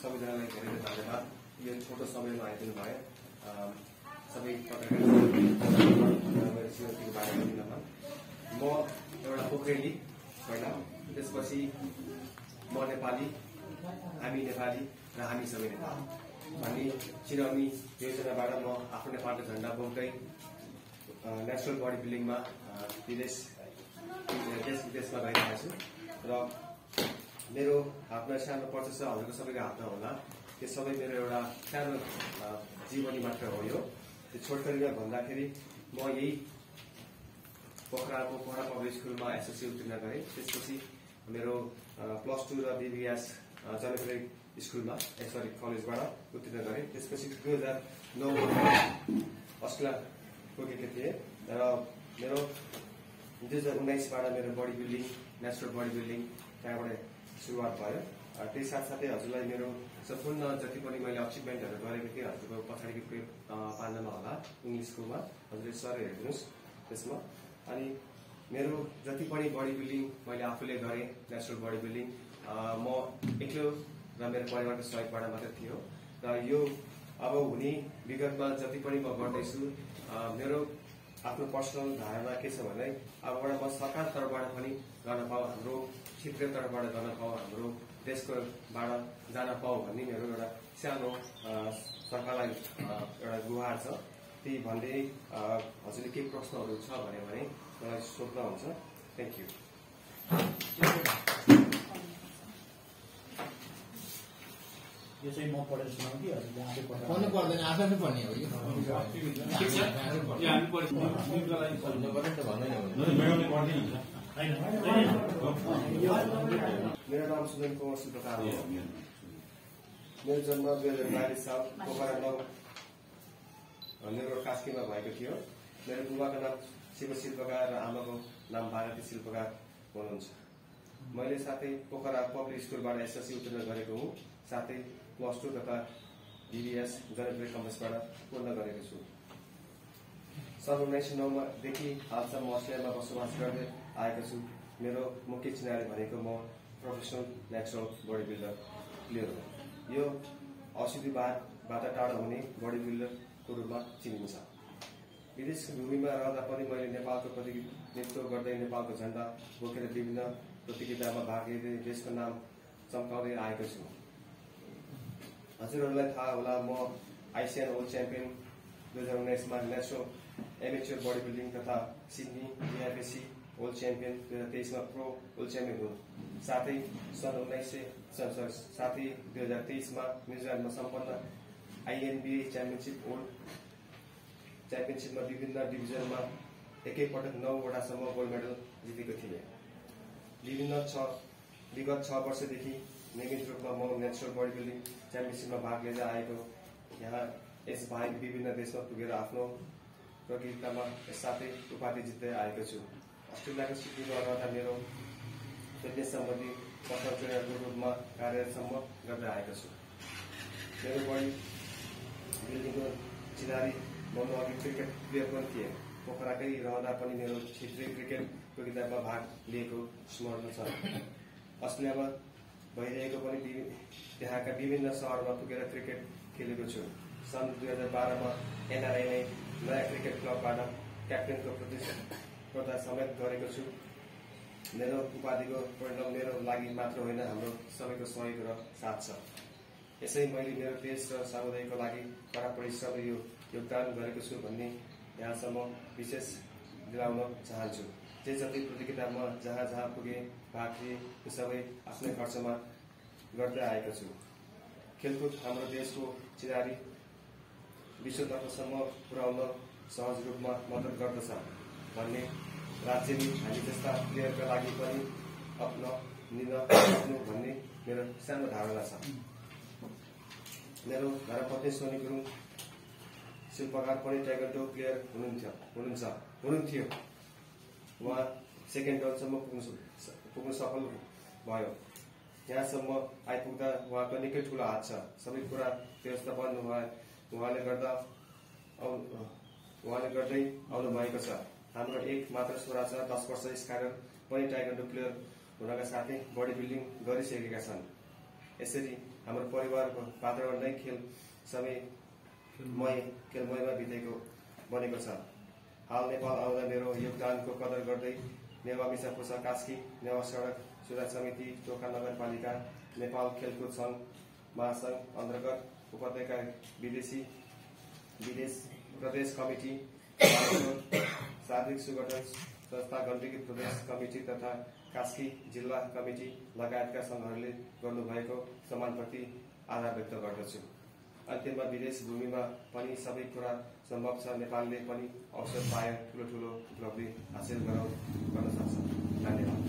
सबैजनालाई धेरै धन्यवाद यो छोटो समयमा आइदिनु भयो सबै पत्रकार बारेमा दिनमा म एउटा पोखरेली पहिला त्यसपछि म नेपाली हामी नेपाली र हामी सबै नेपाली भन्ने चिनाउने योजनाबाट म आफ्नो नेपालको झण्डा बोक्दै नेसनल बडी बिल्डिङमा देश विदेशमा गइरहेको छु र मेरो हातमा सानो पर्छ छ हजुरको सबैको हातमा होला त्यो सबै मेरो एउटा सानो जीवनी मात्र हो यो त्यो छोटकरीमा भन्दाखेरि म यही पोखराको पोखरा पब्लिक स्कुलमा एसएससी उत्तीर्ण गरेँ त्यसपछि मेरो +2 र बीबीएस जनकपुर स्कुलमा कलेजबाट उत्तीर्ण गरेँ त्यसपछि 2009मा अस्ट्रेलिया पुगेको थिएँ र मेरो 2019बाट मेरो body building national body building त्यहाँबाट सुरुवात भयो त्यही साथसाथै हजुरलाई मेरो सम्पूर्ण जति पनि मैले अचिभमेन्टहरू गरेको थिएँ हजुरको पछाडिको पान्दामा होला इङ्ग्लिसकोमा हजुरले सर हेरिदिनुहोस् त्यसमा अनि मेरो जति पनि बडी बिल्डिङ मैले आफूले गरेँ नेसनल बडी बिल्डिङ म एक्लो र मेरो परिवारको सहयोगबाट मात्र थियो र यो अब हुने विगतमा जति पनि म गर्दैछु मेरो आफ्नो पर्सनल धारणा के छ भने अबबाट म सरकार तर्फबाट पनि गर्न पाऊँ हाम्रो क्षेत्रीय तर्फबाट गर्न पाऊँ हाम्रो देशकोबाट जान पाऊँ भन्ने मेरो एउटा सानो सरकारलाई एउटा गुहार छ त्यही भन्दै हजुरले केही प्रश्नहरू छ भने मलाई सोध्न हुन्छ थ्याङ्क यू यो चाहिँ म पढेर सुनाउँ कि पढ्नु पर्दैन आफै पनि पढ्ने हो कि मेरो नाम सुजन कुमार सुब्बाकार हो मेरो जन्म 2042 साल पोखरा 9 नेगौर कास्कीमा भएको थियो मेरो बुबाको नाम शिव शिल्पकार र आमाको नाम भारती शिल्पकार हुनुहुन्छ मैले साथै पोखरा पब्लिक स्कुलबाट एसएससी उत्तीर्ण गरेको हुँ साथै +2 तथा बीबीएस जनकपुर कम्पसबाट पूर्ण गरेको छु सन् 1909 देखि हालसम्म अस्ट्रेलियामा बसोबास गर्दै आएको छु मेरो मुख्य चिनारी भनेको म professional natural body builder player हो यो औषधिबाट टाढा हुने बडी बिल्डरको रूपमा चिनिन्छ विदेश भूमिमा रहँदा पनि मैले नेपालको प्रतिनिधित्व गर्दै नेपालको झण्डा बोकेर विभिन्न प्रतियोगितामा भाग लिँदै देशको नाम चम्काउँदै आएको छु हजुरहरूलाई थाहा होला म आइसिएन वर्ल्ड च्याम्पियन 2019मा नेसनल एमेच्योर बडी बिल्डिङ तथा सिडनी डिआरएसी वर्ल्ड च्याम्पियन 2023मा प्रो वर्ल्ड च्याम्पियन हुँ साथै सन् 2023मा न्युजिल्यान्डमा सम्पन्न आइएनबिए च्याम्पियनसिपमा विभिन्न डिभिजनमा एकैपटक 9वटासम्म गोल्ड मेडल जितेको थिएँ विगत 6 वर्षदेखि नियमित रूपमा म नेचुरल बडी बिल्डिङ च्याम्पियनसिपमा भाग लिँदै आएको यहाँ यसबाहेक विभिन्न देशमा पुगेर आफ्नो प्रतियोगितामा साथै उपाधि जित्दै आएको छु अस्ट्रेलियाको सिडनीमा रहँदा मेरो फिटनेस सम्बन्धी पर्सनल ट्रेनरको रूपमा कार्यसम्म गर्दै आएको छु मेरो बडी बिल्डिङको चिनारी म अघि क्रिकेट प्लेयर पनि थिएँ पोखराकै रहँदा पनि मेरो क्षेत्रीय क्रिकेट प्रतियोगितामा भाग लिएको स्मरण छ अस्ट्रेलियामा भइरहेको पनि त्यहाँका विभिन्न सहरमा पुगेर क्रिकेट खेलेको छु सन् 2012मा एनआरआईमै नयाँ क्रिकेट क्लबबाट क्याप्टेनको प्रतिस्पर्धा समेत गरेको छु मेरो उपाधिको परिणाम मेरो लागि मात्र होइन हाम्रो सबैको सहयोग र साथ छ यसै मैले मेरो देश र समुदायको लागि कडा परिश्रम र योगदान गरेको छु भन्ने यहाँसम्म विशेष दिलाउन चाहन्छु जे जति प्रतियोगितामा जहाँ पुगे भाग लिए त्यो सबै आफ्नै खर्चमा गर्दै आएको छु खेलकुद हाम्रो देशको चिनारी विश्वतर्फसम्म पुर्याउन सहज रूपमा मद्दत गर्दछ भन्ने राज्यले हामी जस्ता प्लेयरका लागि पनि अपनाउनु भन्ने मेरो सानो धारणा छ मेरो धर्मपत्नी सोनी गुरुङ शिल्पकार पनि टाइगरडो प्लेयर हुनुहुन्थ्यो उहाँ सेकेन्ड राउन्डसम्म पुग्न सफल भयो यहाँसम्म आइपुग्दा उहाँको निकै ठुलो हात छ सबै कुरा व्यवस्थापन उहाँले गर्दै आउनु भएको छ हाम्रो एक मात्र छोरा छ 10 वर्ष यसकारण पनि टाइगरडो प्लेयर हुनका साथै बडी बिल्डिङ गरिसकेका छन् यसरी हाम्रो परिवारको वातावरण नै खेलमयमा बितेको बनेको छ। हाल नेपाल आउँदा मेरो योगदानको कदर गर्दै नेवा मिसाफुसा कास्की, नेवा सडक सुधार समिति, टोखा नगरपालिका, नेपाल खेलकुद सङ्घ महासङ्घ अन्तर्गत उपत्यका विदेश प्रदेश कमिटी, सार्वजनिक सुगठन संस्था गण्डकी प्रदेश कमिटी तथा कास्की जिल्ला कमिटी लगायतका सङ्घहरूले गर्नुभएको सम्मानप्रति आभार व्यक्त गर्दछु। अन्त्यमा विदेश भूमिमा पनि सबै कुरा सम्भव छ। नेपालले पनि अवसर पाए ठूलो उपलब्धि हासिल गर्न सक्छ। धन्यवाद।